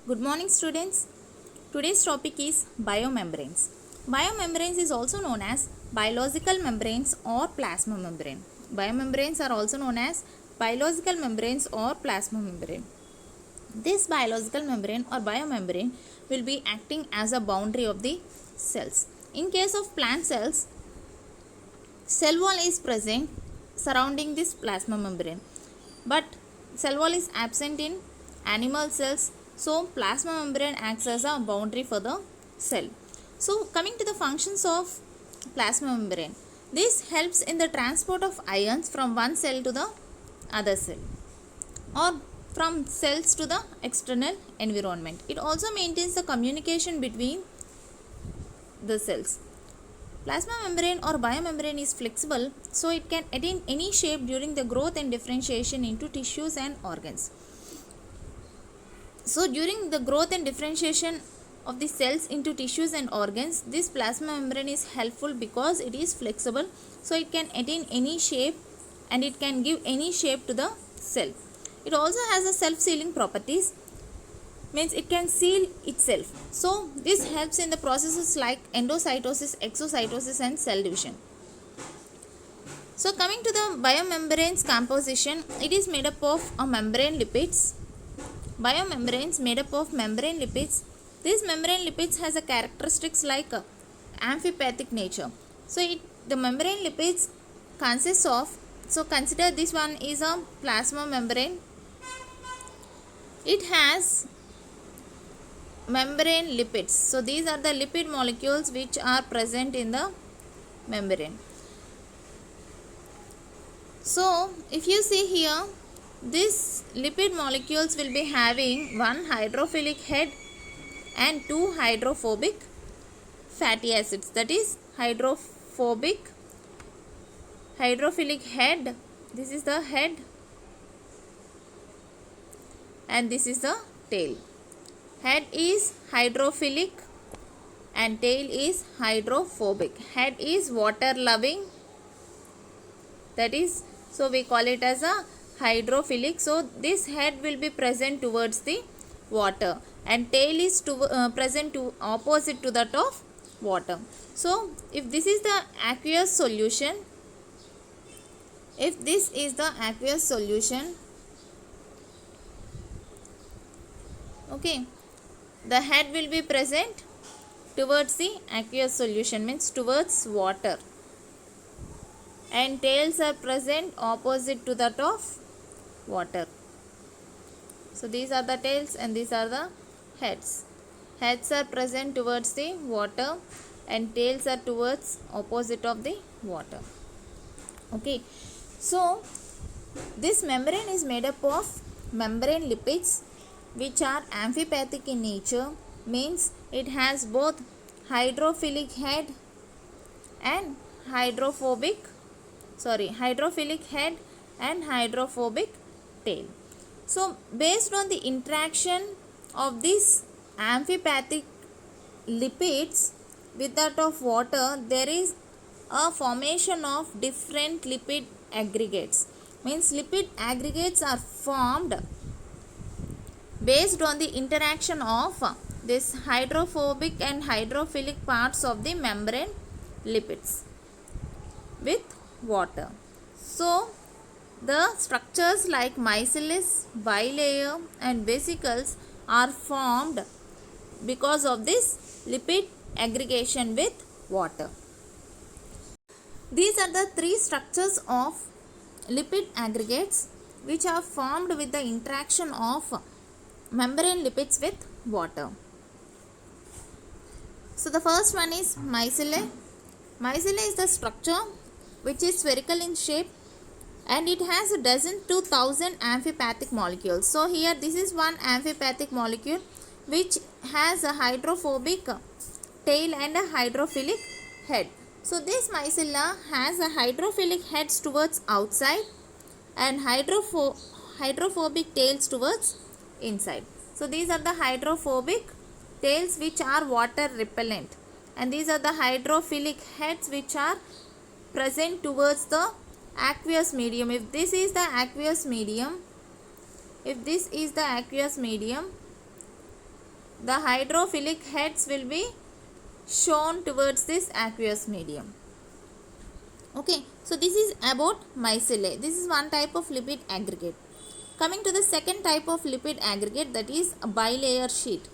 Good morning, students. Today's topic is biomembranes. Biomembranes is also known as biological membranes or plasma membrane. Biomembranes are also known as biological membranes or plasma membrane. This biological membrane or biomembrane will be acting as a boundary of the cells. In case of plant cells, cell wall is present surrounding this plasma membrane, but cell wall is absent in animal cells, so plasma membrane acts as a boundary for the cell. So coming to the functions of plasma membrane, this helps in the transport of ions from one cell to the other cell or from cells to the external environment. It also maintains the communication between the cells. Plasma membrane or biomembrane is flexible, so it can attain any shape during the growth and differentiation into tissues and organs. So during the growth and differentiation of the cells into tissues and organs, this plasma membrane is helpful because it is flexible, so it can attain any shape and it can give any shape to the cell. It also has a self-sealing properties, means it can seal itself. So this helps in the processes like endocytosis, exocytosis and cell division. So coming to the biomembrane's composition, it is made up of a membrane lipids. Biomembranes made up of membrane lipids. These membrane lipids has a characteristics like amphipathic nature. So the membrane lipids consists of, so consider this one is a plasma membrane. It has membrane lipids. So these are the lipid molecules which are present in the membrane. So if you see here, these lipid molecules will be having one hydrophilic head and two hydrophobic fatty acids. That is hydrophilic head. This is the head and this is the tail. Head is hydrophilic and tail is hydrophobic. Head is water loving, that is, so we call it as a hydrophilic. So this head will be present towards the water and tail is present to opposite to that of water. So if this is the aqueous solution, okay, the head will be present towards the aqueous solution, means towards water, and tails are present opposite to that of water. So these are the tails and these are the heads. Heads are present towards the water and tails are towards opposite of the water. Okay, so this membrane is made up of membrane lipids which are amphipathic in nature, means it has both hydrophilic head and hydrophilic head and hydrophobic tail. So based on the interaction of these amphipathic lipids with that of water, there is a formation of different lipid aggregates, means lipid aggregates are formed based on the interaction of this hydrophobic and hydrophilic parts of the membrane lipids with water. So the structures like micelles, bilayer and vesicles are formed because of this lipid aggregation with water. These are the three structures of lipid aggregates which are formed with the interaction of membrane lipids with water. So the first one is micellae. Micellae is the structure which is spherical in shape and it has a dozen to 1000 amphipathic molecules. So here this is one amphipathic molecule which has a hydrophobic tail and a hydrophilic head. So this micella has a hydrophilic heads towards outside and hydrophobic tails towards inside. So these are the hydrophobic tails which are water repellent, and these are the hydrophilic heads which are present towards the aqueous medium. If this is the aqueous medium, the hydrophilic heads will be shown towards this aqueous medium. Okay, so this is about micellae. This is one type of lipid aggregate. Coming to the second type of lipid aggregate, that is a bilayer sheet.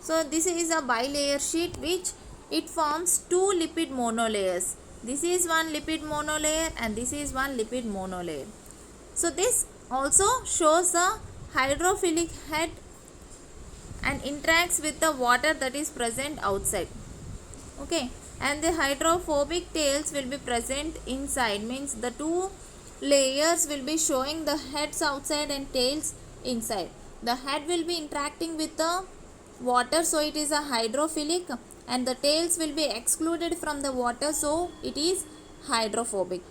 So this is a bilayer sheet which it forms two lipid monolayers. This is one lipid monolayer and this is one lipid monolayer. So this also shows the hydrophilic head and interacts with the water that is present outside. Okay, and the hydrophobic tails will be present inside, means the two layers will be showing the heads outside and tails inside. The head will be interacting with the water, so it is a hydrophilic, and the tails will be excluded from the water, so it is hydrophobic.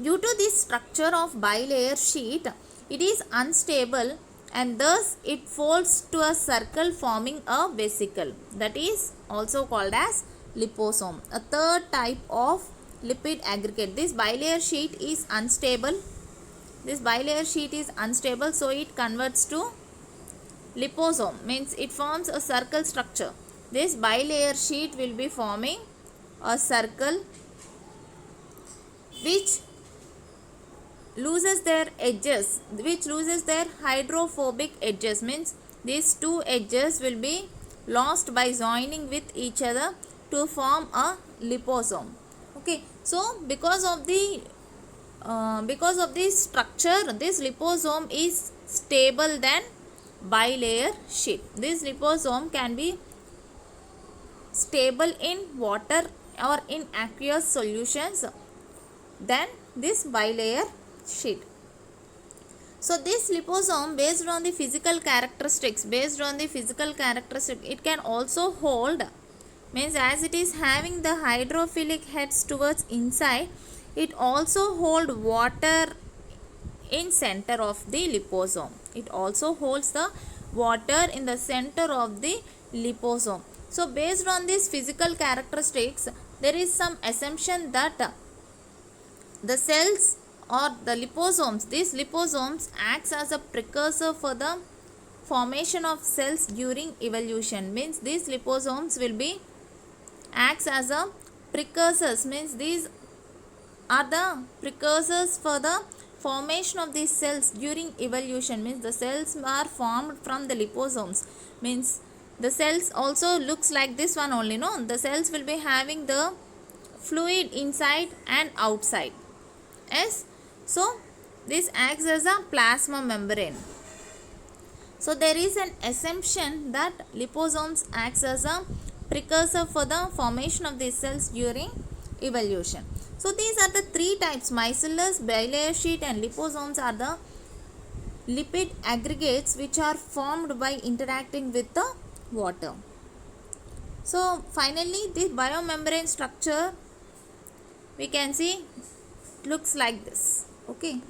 Due to this structure of bilayer sheet, it is unstable and thus it folds to a circle forming a vesicle, that is also called as liposome, a third type of lipid aggregate. This bilayer sheet is unstable. So it converts to liposome, means it forms a circle structure. This bilayer sheet will be forming a circle which loses their hydrophobic edges, means these two edges will be lost by joining with each other to form a liposome. Okay, so because of this structure, this liposome is stable than bilayer sheet. This liposome can be stable in water or in aqueous solutions than this bilayer sheet. So this liposome, based on the physical characteristics, it can also hold, means as it is having the hydrophilic heads towards inside, it also hold water in center of the liposome. It also holds the water in the center of the liposome. So based on these physical characteristics, there is some assumption that the cells or the liposomes, these liposomes acts as a precursor for the formation of cells during evolution. Means these liposomes will be acts as a precursors, means these are the precursors for the formation of these cells during evolution. Means the cells are formed from the liposomes, means the cells also looks like this one only, no? The cells will be having the fluid inside and outside. Yes, so this acts as a plasma membrane. So there is an assumption that liposomes acts as a precursor for the formation of these cells during evolution. So these are the three types: micellus, bilayer sheet and liposomes are the lipid aggregates which are formed by interacting with the water. So finally, this biomembrane structure we can see looks like this. Okay.